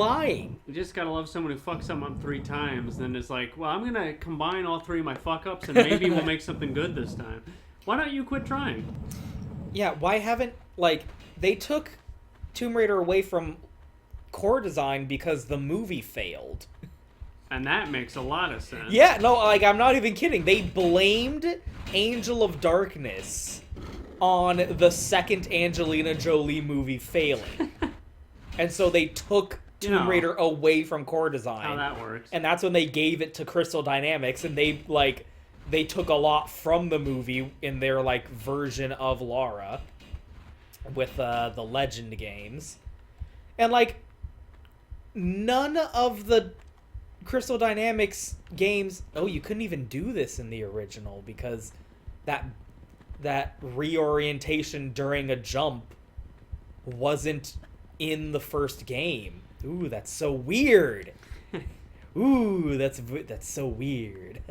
trying. You just gotta love someone who fucks something up 3 times, then it's like, well, I'm gonna combine all 3 of my fuck-ups, and maybe we'll make something good this time. Why don't you quit trying? Yeah, why haven't, like, they took Tomb Raider away from core design because the movie failed. And that makes a lot of sense. Yeah, no, like, I'm not even kidding. They blamed Angel of Darkness on the second Angelina Jolie movie failing. And so they took Tomb Raider away from core design. How that works. And that's when they gave it to Crystal Dynamics, and they took a lot from the movie in their, like, version of Lara with the Legend games. And, like, none of the Crystal Dynamics games... Oh, you couldn't even do this in the original because that reorientation during a jump wasn't in the first game. Ooh, that's so weird. Ooh, that's so weird.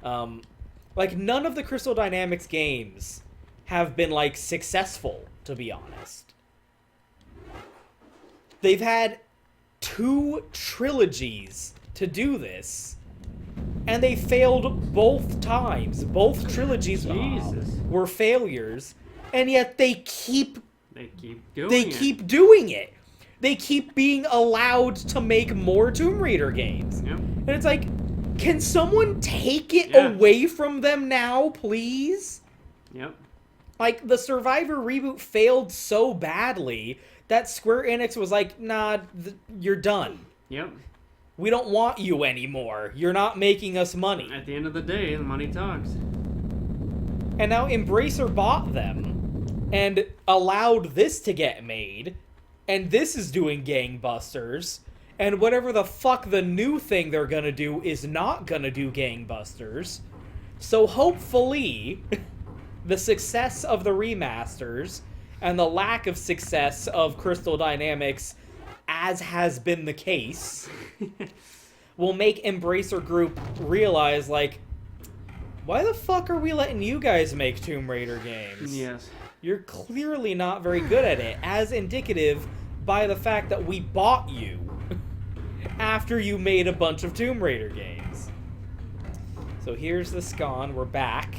Like, none of the Crystal Dynamics games have been, like, successful, to be honest. They've had 2 trilogies to do this, and they failed both times. Both trilogies were failures, and yet they keep doing it. They keep being allowed to make more Tomb Raider games. Yep. And it's like, can someone take it away from them now, please? Yep. Like, the Survivor reboot failed so badly that Square Enix was like, nah, you're done. Yep. We don't want you anymore. You're not making us money. At the end of the day, the money talks. And now Embracer bought them and allowed this to get made, and this is doing gangbusters, and whatever the fuck the new thing they're gonna do is not gonna do gangbusters. So hopefully, the success of the remasters and the lack of success of Crystal Dynamics, as has been the case, will make Embracer Group realize, like, why the fuck are we letting you guys make Tomb Raider games? Yes. You're clearly not very good at it, as indicative by the fact that we bought you after you made a bunch of Tomb Raider games. So here's the scone, we're back.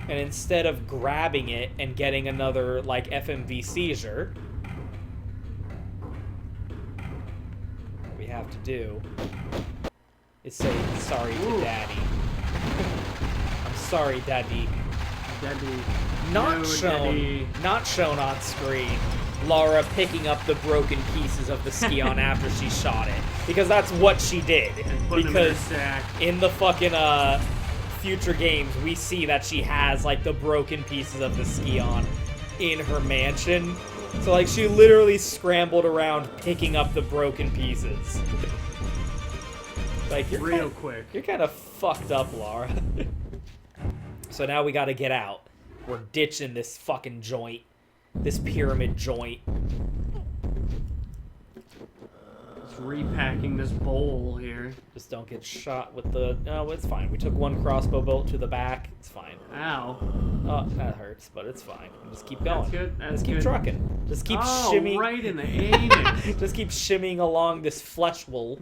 And instead of grabbing it and getting another, like, FMV seizure, what we have to do is say sorry to Daddy. I'm sorry, Daddy. Daddy. Not shown on screen, Lara picking up the broken pieces of the Skion after she shot it. Because that's what she did. Because in the fucking future games, we see that she has, like, the broken pieces of the Skion in her mansion. So, like, she literally scrambled around picking up the broken pieces. Like, real quick. You're kind of fucked up, Lara. So now we gotta get out. We're ditching this fucking joint. This pyramid joint. Just repacking this bowl here. Just don't get shot with the... No, it's fine. We took 1 crossbow bolt to the back. It's fine. Ow. Oh, that hurts, but it's fine. Just keep going. That's good. Just keep trucking. Just keep oh, shimmying. right in the anus. Just keep shimmying along this flesh wool.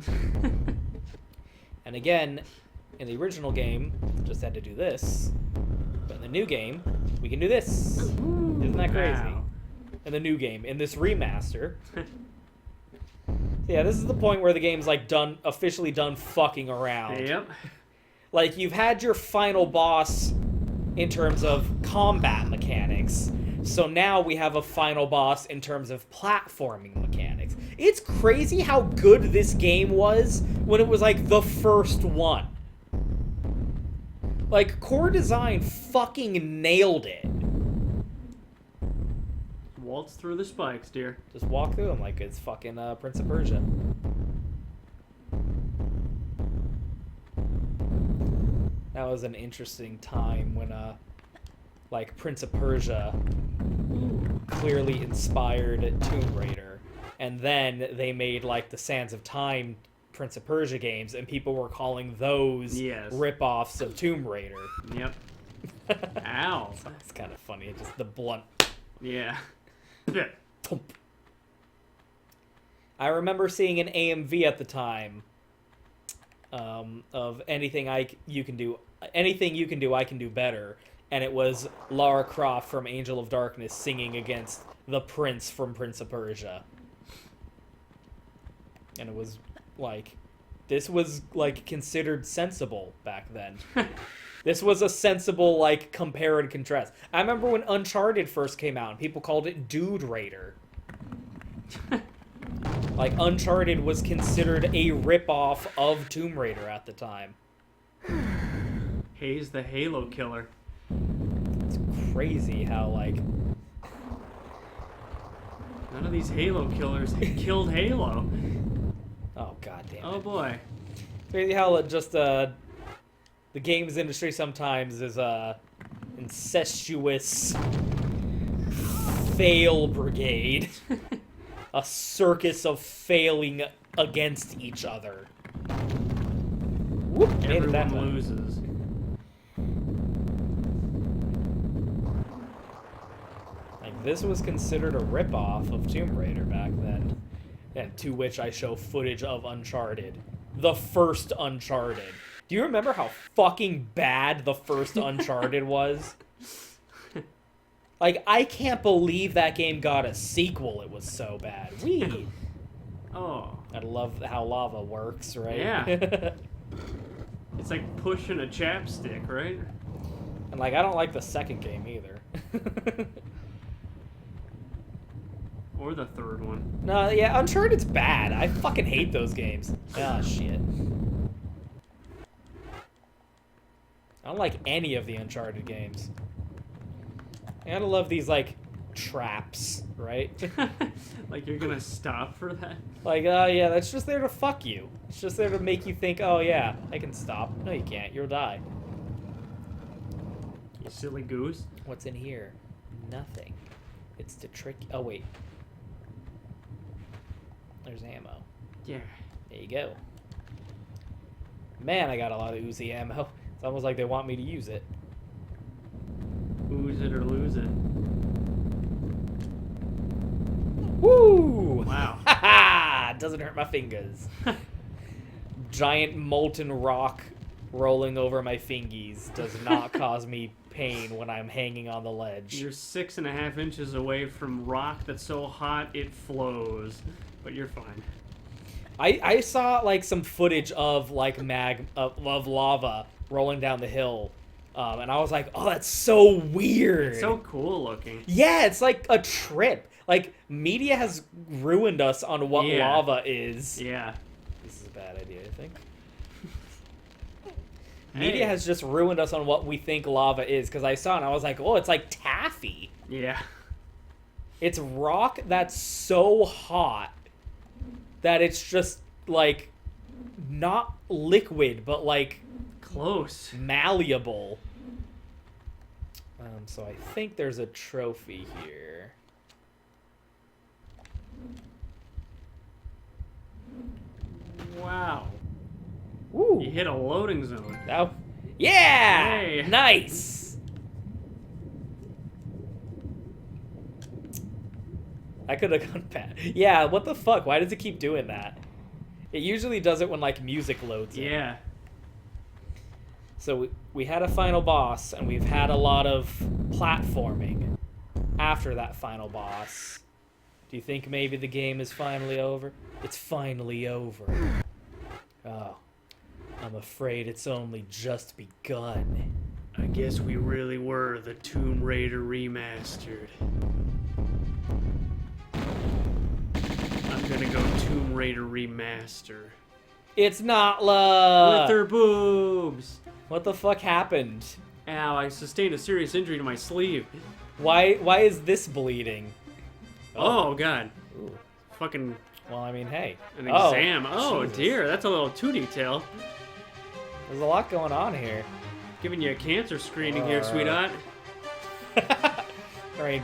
And again, in the original game, just had to do this. But in the new game, we can do this. Isn't that crazy? Wow. In the new game, in this remaster. Yeah, this is the point where the game's, like, officially done fucking around. Yep. Like, you've had your final boss in terms of combat mechanics, so now we have a final boss in terms of platforming mechanics. It's crazy how good this game was when it was, like, the first one. Like, core design fucking nailed it. Waltz through the spikes, dear. Just walk through them like it's fucking Prince of Persia. That was an interesting time when, like, Prince of Persia clearly inspired Tomb Raider. And then they made, like, the Sands of Time Prince of Persia games, and people were calling those rip-offs of Tomb Raider. Yep. Ow. It's kind of funny, just the blunt. Yeah. I remember seeing an AMV at the time of anything you can do, I can do better, and it was Lara Croft from Angel of Darkness singing against the Prince from Prince of Persia, and it was like, this was like considered sensible back then. This was a sensible, like, compare and contrast. I remember when Uncharted first came out, and people called it Dude Raider. Like, Uncharted was considered a ripoff of Tomb Raider at the time. Hayes the Halo killer. It's crazy how, like... None of these Halo killers killed Halo. Oh, goddamn. Oh, boy. Crazy how just, the games industry sometimes is incestuous fail brigade. A circus of failing against each other. Whoop, made it that Everyone time. loses. Like, this was considered a ripoff of Tomb Raider back then. And to which I show footage of Uncharted. The first Uncharted. Do you remember how fucking bad the first Uncharted was? Like, I can't believe that game got a sequel. It was so bad. Wee. Oh. I love how lava works, right? Yeah. It's like pushing a chapstick, right? And, like, I don't like the second game either. Or the third one. No, yeah, Uncharted's bad. I fucking hate those games. Ah, shit. I don't like any of the Uncharted games. I gotta love these, like, traps, right? Like you're gonna stop for that? Like, yeah, that's just there to fuck you. It's just there to make you think, oh, yeah, I can stop. No, you can't. You'll die. You silly goose. What's in here? Nothing. It's to trick... Oh, wait. There's ammo. Yeah. There you go. Man, I got a lot of Uzi ammo. It's almost like they want me to use it. Ooze it or lose it. Woo! Wow. Ha ha! Doesn't hurt my fingers. Giant molten rock rolling over my fingies does not cause me pain when I'm hanging on the ledge. You're 6.5 inches away from rock that's so hot it flows. But you're fine. I saw, like, some footage of, like, of lava rolling down the hill. And I was like, oh, that's so weird. It's so cool looking. Yeah, it's like a trip. Like, media has ruined us on what lava is. Yeah. This is a bad idea, I think. Hey. Media has just ruined us on what we think lava is. Because I saw it and I was like, oh, it's like taffy. Yeah. It's rock that's so hot that it's just, like, not liquid, but, like, close. Malleable. So I think there's a trophy here. Wow. Woo! You hit a loading zone. Oh. Yeah! Hey. Nice! I could have gone bad. Yeah, what the fuck? Why does it keep doing that? It usually does it when, like, music loads in. Yeah. So we had a final boss, and we've had a lot of platforming after that final boss. Do you think maybe the game is finally over? It's finally over. Oh, I'm afraid it's only just begun. I guess we really were the Tomb Raider Remastered. I'm gonna go Tomb Raider Remaster. It's not love! With her boobs! What the fuck happened? Ow, I sustained a serious injury to my sleeve. Why is this bleeding? Oh, God. Ooh. Fucking Well, I mean, hey. an exam. Oh, Jesus. dear. That's a little too detailed. There's a lot going on here. Giving you a cancer screening here, sweetheart. All right.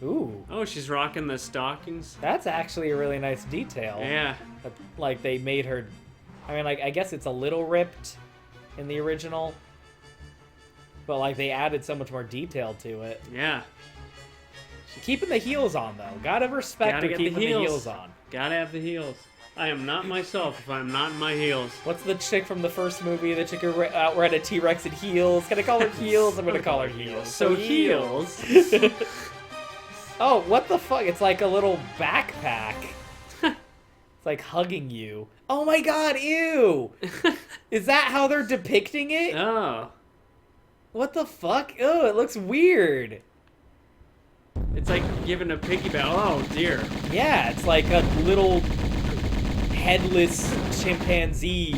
Ooh. Oh, she's rocking the stockings. That's actually a really nice detail. Yeah. Like, they made her... I mean, like, I guess it's a little ripped in the original. But, like, they added so much more detail to it. Yeah. Keeping the heels on, though. Gotta respect Gotta her get the keeping the heels. heels on. Gotta have the heels. I am not myself if I'm not in my heels. What's the chick from the first movie? The chick who ran a T-Rex in heels. Can I call her heels? I'm gonna call her heels. So heels. Oh, what the fuck? It's like a little backpack. It's like hugging you. Oh my god, ew! Is that how they're depicting it? Oh. What the fuck? Oh, it looks weird. It's like giving a piggyback. Oh dear. Yeah, it's like a little headless chimpanzee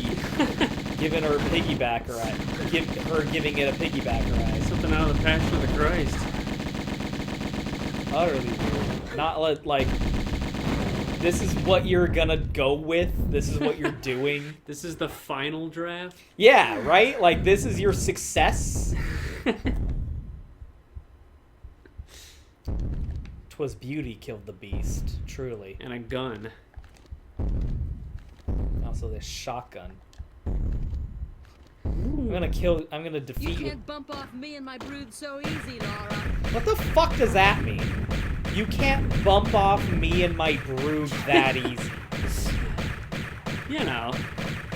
giving her a piggyback ride. Giving it a piggyback ride. Something out of the Passion of the Christ. Utterly weird. Not like this is what you're gonna go with. This is what you're doing. This is the final draft? Yeah, right? Like this is your success. 'Twas beauty killed the beast, truly. And a gun. Also this shotgun. I'm gonna defeat You you. can't bump off me and my brood so easy, Laura. What the fuck does that mean? You can't bump off me and my brood that easy. You know.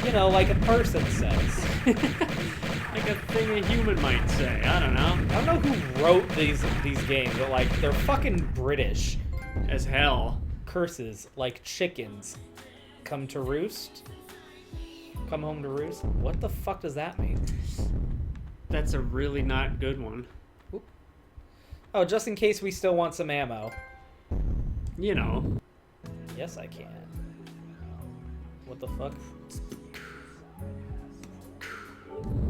You know, like a person says. Like a thing a human might say. I don't know. I don't know who wrote these games, but like they're fucking British. As hell. Curses like chickens come to roost. Come home to roost. What the fuck does that mean? That's a really not good one. Oh, just in case we still want some ammo. You know. Yes, I can. What the fuck?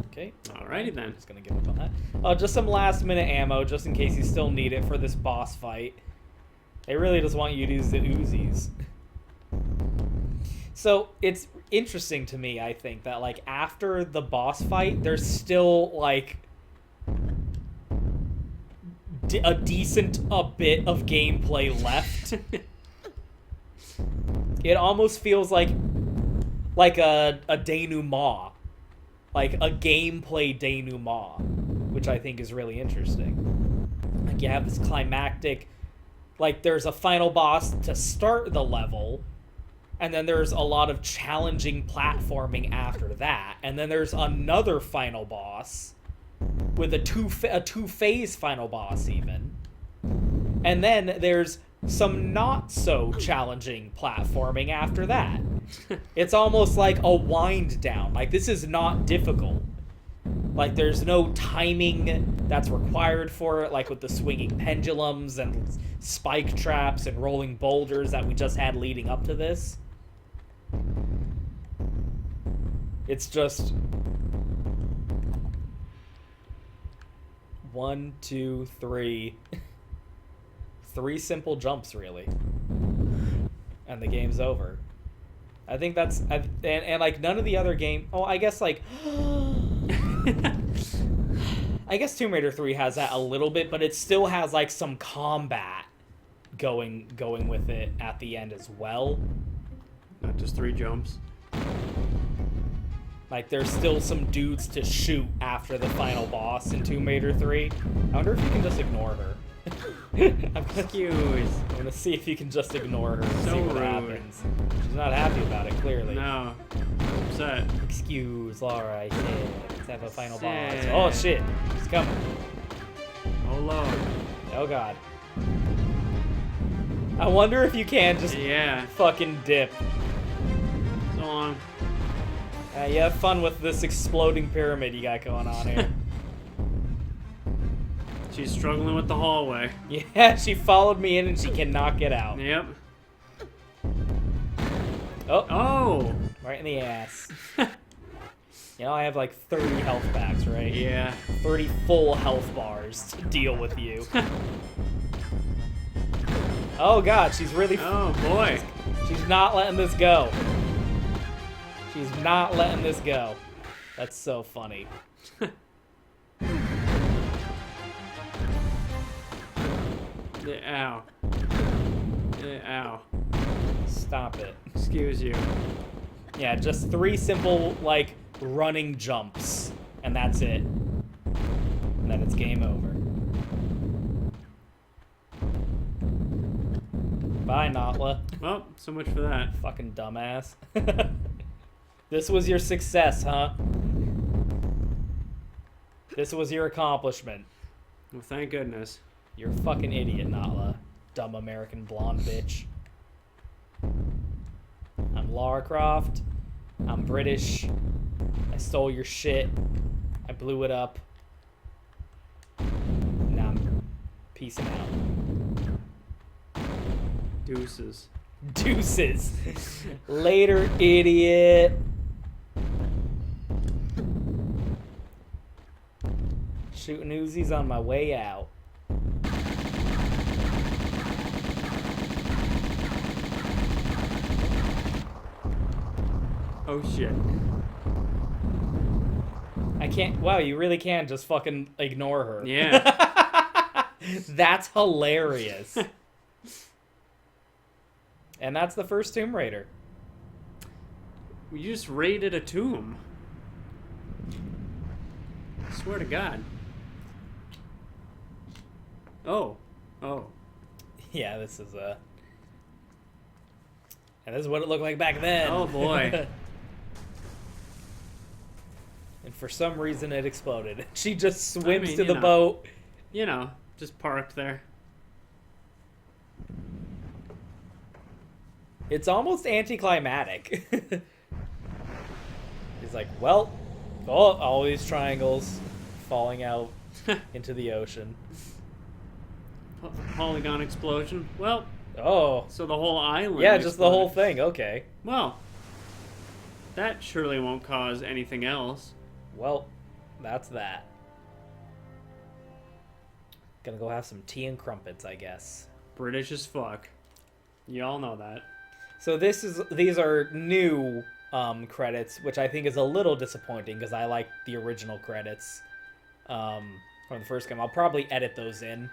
Okay. Alrighty then. Just gonna give up on that. Oh, just some last minute ammo, just in case you still need it for this boss fight. They really just want you to use the Uzis. So it's interesting to me, I think, that like after the boss fight, there's still like a decent bit of gameplay left. It almost feels like a denouement. Like a gameplay denouement, which I think is really interesting. Like you have this climactic, like there's a final boss to start the level, and then there's a lot of challenging platforming after that, and then there's another final boss with a two-phase final boss even, and then there's some not so challenging platforming after that. It's almost like a wind down. Like this is not difficult. Like there's no timing that's required for it, like with the swinging pendulums and spike traps and rolling boulders that we just had leading up to this. It's just 1, 2, 3. 3 simple jumps, really. And the game's over. I think that's... And like, none of the other game... Oh, I guess, like... I guess Tomb Raider 3 has that a little bit, but it still has, like, some combat going with it at the end as well. Not just 3 jumps. Like, there's still some dudes to shoot after the final boss in Tomb Raider 3. I wonder if you can just ignore her. Excuse. I'm gonna see if you can just ignore her and So see what rude. happens. She's not happy about it, clearly. No. I'm upset. Excuse Laura, I said. Let's have a final boss. Sad. Oh shit, she's coming. Oh lord. Oh god. I wonder if you can just Yeah. fucking dip. So long. You have fun with this exploding pyramid you got going on here. She's struggling with the hallway. Yeah, she followed me in and she cannot get out. Yep. Oh, Oh! right in the ass. You know, I have like 30 health packs, right? Yeah. 30 full health bars to deal with you. Oh god, she's really... Oh boy. She's not letting this go. She's not letting this go. That's so funny. Ow. Ow. Stop it. Excuse you. Yeah, just 3 simple, like, running jumps. And that's it. And then it's game over. Bye, Notla. Well, so much for that. Fucking dumbass. This was your success, huh? This was your accomplishment. Well, thank goodness. You're a fucking idiot, Notla. Dumb American blonde bitch. I'm Lara Croft. I'm British. I stole your shit. I blew it up. Now I'm peacing out. Deuces. Deuces. Later, idiot. Shooting Uzis on my way out. Oh shit. I can't. Wow, you really can just fucking ignore her. Yeah. That's hilarious. And that's the first Tomb Raider. You just raided a tomb. I swear to God. Oh. Oh. Yeah, this is and this is what it looked like back then. Oh boy. And for some reason it exploded. She just swims to you the know. boat. You know, just parked there. It's almost anticlimactic. He's like, well, all these triangles falling out into the ocean. Polygon explosion. Well, Oh. so the whole island. Yeah, just the exploded. whole thing. Okay. Well, that surely won't cause anything else. Well, that's that. Gonna go have some tea and crumpets, I guess. British as fuck. You all know that. So these are new credits, which I think is a little disappointing because I like the original credits from the first game. I'll probably edit those in.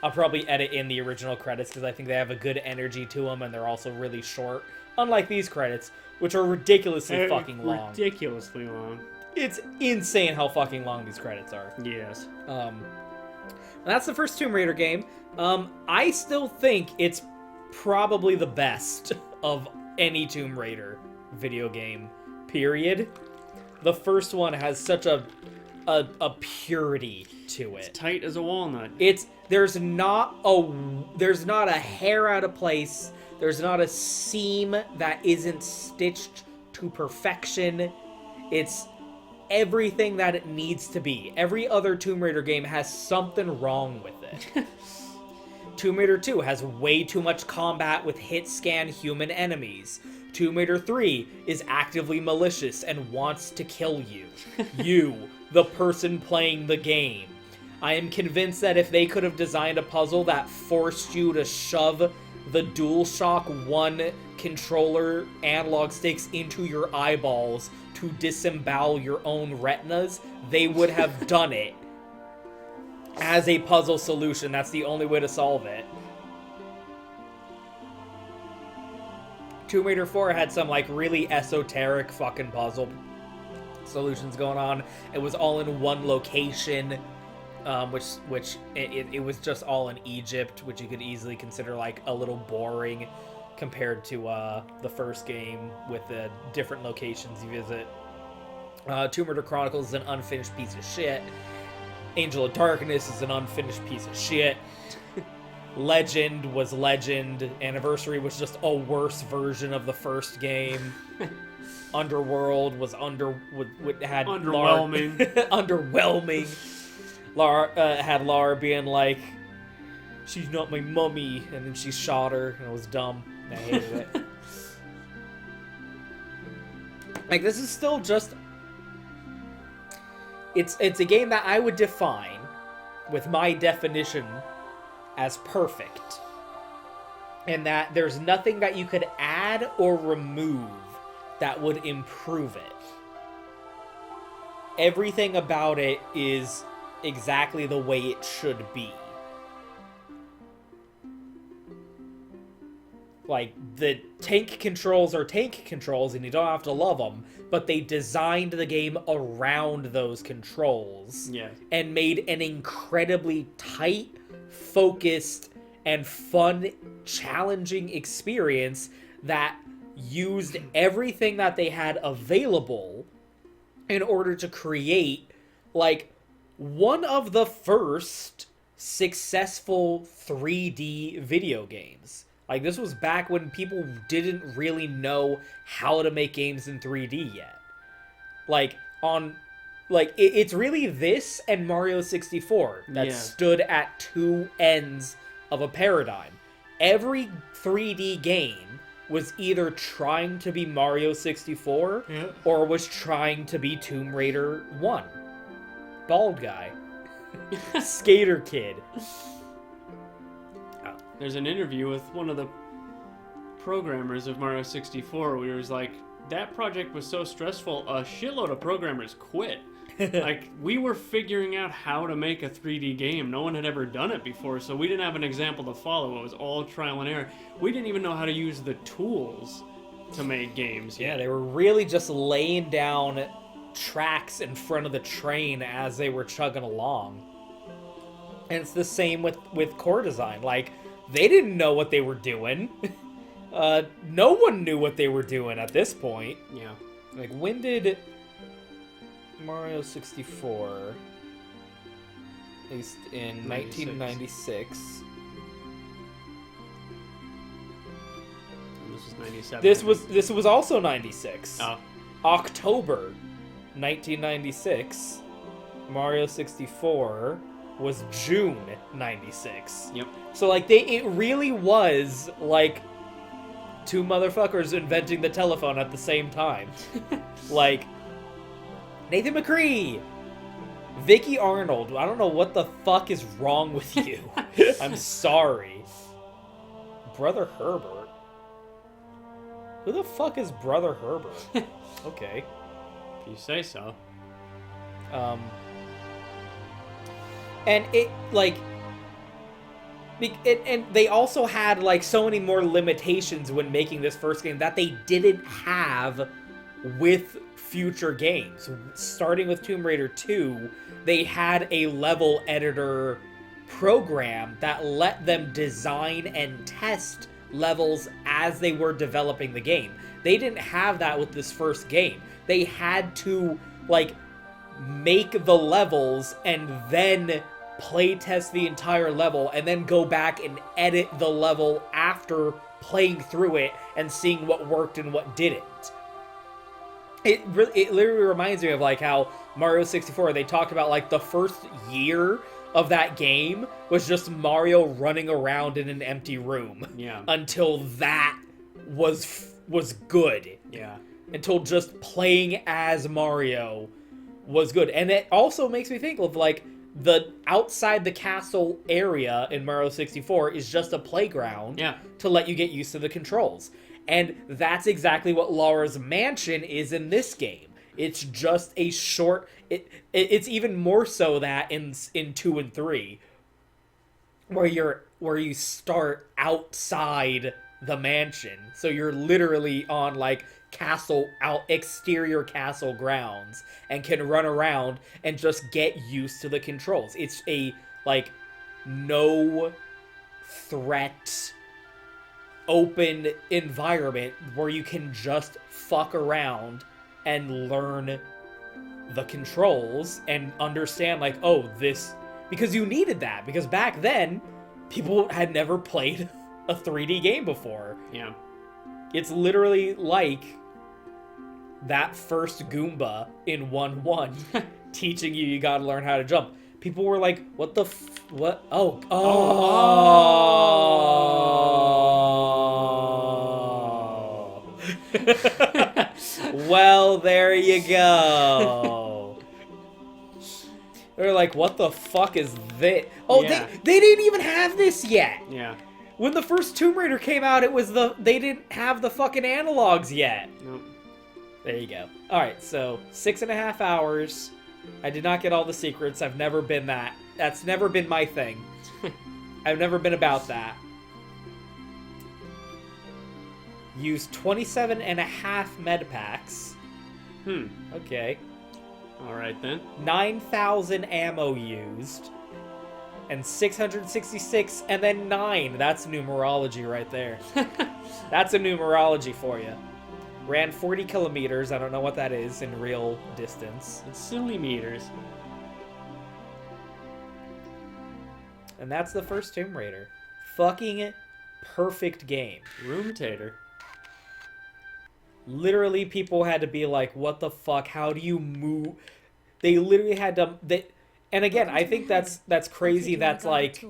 I'll probably edit in the original credits because I think they have a good energy to them and they're also really short. Unlike these credits, which are ridiculously fucking long. Ridiculously long. It's insane how fucking long these credits are. Yes. That's the first Tomb Raider game. I still think it's probably the best of any Tomb Raider video game, period. The first one has such a purity to it. It's tight as a walnut. There's not a hair out of place. There's not a seam that isn't stitched to perfection. It's everything that it needs to be. Every other Tomb Raider game has something wrong with it. Tomb Raider 2 has way too much combat with hit-scan human enemies. Tomb Raider 3 is actively malicious and wants to kill you. You, the person playing the game. I am convinced that if they could have designed a puzzle that forced you to shove the DualShock 1 controller analog sticks into your eyeballs to disembowel your own retinas, they would have done it. As a puzzle solution, that's the only way to solve it. Tomb Raider 4 had some, like, really esoteric fucking puzzle solutions going on. It was all in one location, which it was just all in Egypt, which you could easily consider, like, a little boring compared to the first game with the different locations you visit. Tomb Raider Chronicles is an unfinished piece of shit. Angel of Darkness is an unfinished piece of shit. Legend was Legend. Anniversary was just a worse version of the first game. Underworld was had underwhelming. Underwhelming. Lara had Lara being like, "She's not my mummy," and then she shot her, and it was dumb. I hated it. Like, this is still just. It's a game that I would define, with my definition, as perfect. And that there's nothing that you could add or remove that would improve it. Everything about it is exactly the way it should be. Like, the tank controls are tank controls and you don't have to love them, but they designed the game around those controls. Yeah. And made an incredibly tight, focused, and fun, challenging experience that used everything that they had available in order to create, like, one of the first successful 3D video games. Like, this was back when people didn't really know how to make games in 3D yet. It's really this and Mario 64 that stood at two ends of a paradigm. Every 3D game was either trying to be Mario 64 or was trying to be Tomb Raider 1. Bald guy. Skater kid. There's an interview with one of the programmers of Mario 64 where he was like, that project was so stressful, a shitload of programmers quit. Like, we were figuring out how to make a 3D game. No one had ever done it before, so we didn't have an example to follow. It was all trial and error. We didn't even know how to use the tools to make games yet. Yeah, they were really just laying down tracks in front of the train as they were chugging along. And it's the same with core design. Like, they didn't know what they were doing. No one knew what they were doing at this point. Yeah. Like, when did Mario 64, released in 1996. And this was 97. This was also 96. Oh. October 1996. Mario 64 was June 96. Yep. So, like, it really was, like, two motherfuckers inventing the telephone at the same time. Like, Nathan McCree! Vicky Arnold. I don't know what the fuck is wrong with you. I'm sorry. Brother Herbert? Who the fuck is Brother Herbert? Okay. If you say so. And it, like... And they also had, like, so many more limitations when making this first game that they didn't have with future games. Starting with Tomb Raider 2, they had a level editor program that let them design and test levels as they were developing the game. They didn't have that with this first game. They had to, like, make the levels and then play test the entire level and then go back and edit the level after playing through it and seeing what worked and what didn't. It literally reminds me of, like, how Mario 64, they talked about, like, the first year of that game was just Mario running around in an empty room. Yeah. Until that was good. Yeah. Until just playing as Mario was good. And it also makes me think of, like, the outside the castle area in Mario 64 is just a playground to let you get used to the controls. And that's exactly what Laura's Mansion is in this game. It's just a short... It's even more so that in 2 and 3, where you start outside the mansion. So you're literally on, like, exterior castle grounds and can run around and just get used to the controls. It's a, like, no threat open environment where you can just fuck around and learn the controls and understand, like, oh, this... Because you needed that, because back then, people had never played a 3D game before. Yeah. It's literally like that first Goomba in 1-1 teaching you gotta learn how to jump. People were like, what the what? Oh. Well, there you go. They're like, what the fuck is this? Oh, yeah. They didn't even have this yet. Yeah. When the first Tomb Raider came out, they didn't have the fucking analogs yet. Nope. There you go. Alright, so 6.5 hours. I did not get all the secrets. I've never been that. That's never been my thing. I've never been about that. Used 27.5 med packs. Okay. Alright then. 9,000 ammo used. and 666, and then 9. That's numerology right there. That's a numerology for you. Ran 40 kilometers. I don't know what that is in real distance. It's silly meters. And that's the first Tomb Raider. Fucking perfect game. Room tater. Literally, people had to be like, what the fuck? How do you move? They literally had to... And again, I think that's crazy. That's like...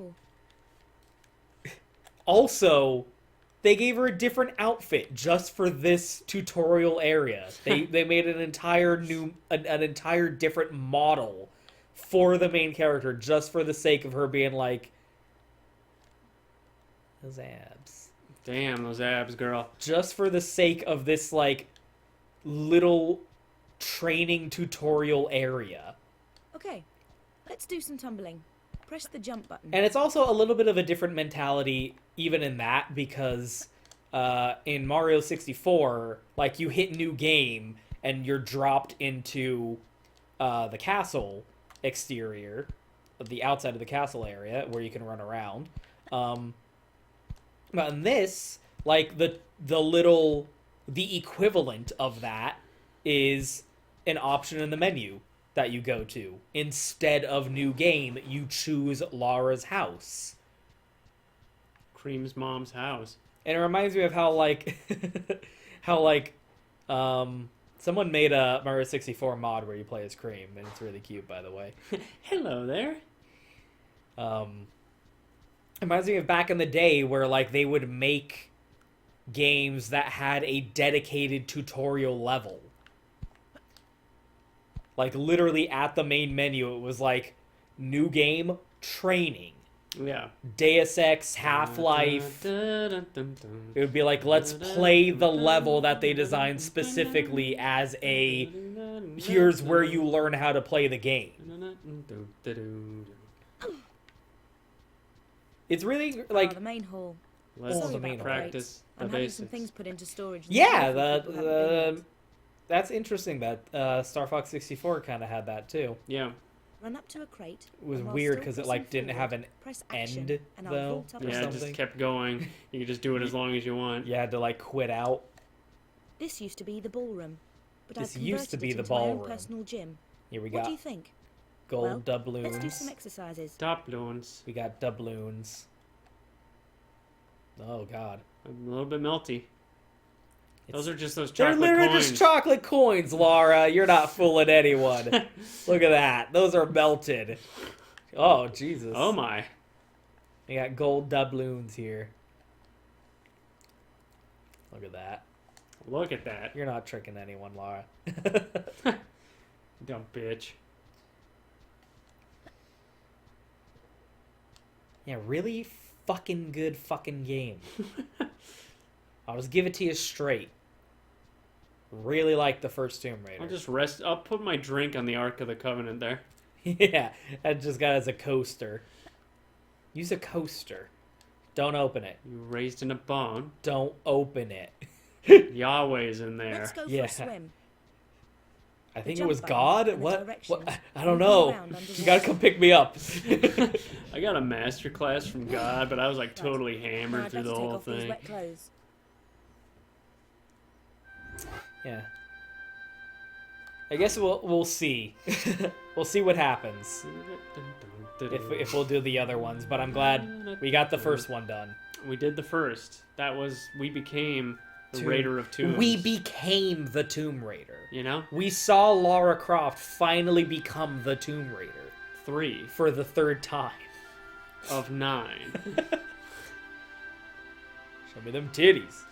Also, they gave her a different outfit just for this tutorial area. They made an entire different model for the main character just for the sake of her being like, those abs. Damn, those abs, girl. Just for the sake of this like little training tutorial area. Okay, let's do some tumbling. Press the jump button. And it's also a little bit of a different mentality even in that, because in Mario 64, like, you hit new game and you're dropped into the castle exterior, the outside of the castle area where you can run around. But in this, like, the equivalent of that is an option in the menu that you go to. Instead of new game, you choose Lara's house. Cream's mom's house. And it reminds me of how, like, someone made a Mario 64 mod where you play as Cream, and it's really cute, by the way. Hello there. It reminds me of back in the day where, like, they would make games that had a dedicated tutorial level. Like, literally at the main menu, it was like, new game, training. Yeah. Deus Ex, Half-Life. It would be like, let's play the level that they designed specifically as a, here's where you learn how to play the game. It's really, like... the main hall. Let's Sorry the main about practice the I'm having basics. some things put into storage. Yeah, that's interesting that Star Fox 64 kind of had that too. Yeah. Run up to a crate. It was and while weird still because it, pressing like, didn't have an press action, end, and I'll though. vault up or Yeah, it something. just kept going. You could just do it as long as you want. You had to, like, quit out. This used to be the ballroom, but This I've used to converted be it the into my own ballroom. personal gym. Here we What do got you think? gold Well, doubloons. Let's do some exercises. Top loons. We got doubloons. Oh, God. A little bit melty. Those are just those They're chocolate literally coins. just chocolate coins, Laura. You're not fooling anyone. Look at that. Those are melted. Oh, Jesus. Oh my. We got gold doubloons here. Look at that. Look at that. You're not tricking anyone, Laura. Dumb bitch. Yeah, really fucking good fucking game. I'll just give it to you straight. Really like the first Tomb Raider. I'll just rest. I'll put my drink on the Ark of the Covenant there. Yeah, I just got it as a coaster. Use a coaster. Don't open it. You raised in a bone. Don't open it. Yahweh's in there. Let's go for Yeah. a swim. I think it jump was button God? and the What? directions. I don't Moving know. around underwater. You gotta come pick me up. I got a master class from God, but I was like Right. totally Now hammered I'd through better the take whole off these thing. wet clothes. Yeah. I guess we'll see. We'll see what happens if we'll do the other ones. But I'm glad we got the first one done. We did the first. We became the Raider of Tombs. We became the Tomb Raider. You know? We saw Lara Croft finally become the Tomb Raider 3 for the third time. of 9. Show me them titties.